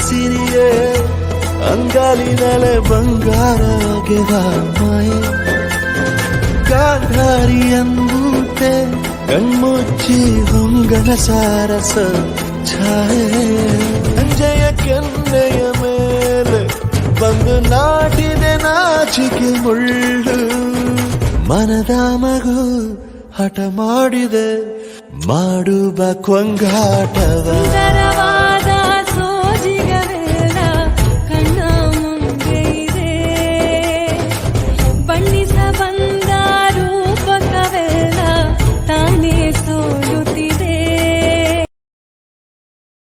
ಸಿರಿಯೇ ಅಂಗಾಲಿನಲೆ ಬಂಗಾರಗೆದ ಮಾಯೆ ಗಾಂಧಾರಿಯಂತೆ ಕಣ್ಮುಚ್ಚಿ ಹೊಂಗನ ಸಾರಸ ಛಾಯೆ ಅಂಜೆಯ ಕೆನ್ನೆಯ ಮೇಲೆ ಬಂದು ನಾಟಿದೆ ನಾಚಿಕೆ ಮುಳ್ಳು ಮನದ ಮಗು ಹಠ ಮಾಡಿದೆ ಮಾಡುವ ಕೊಂಗಾಟವ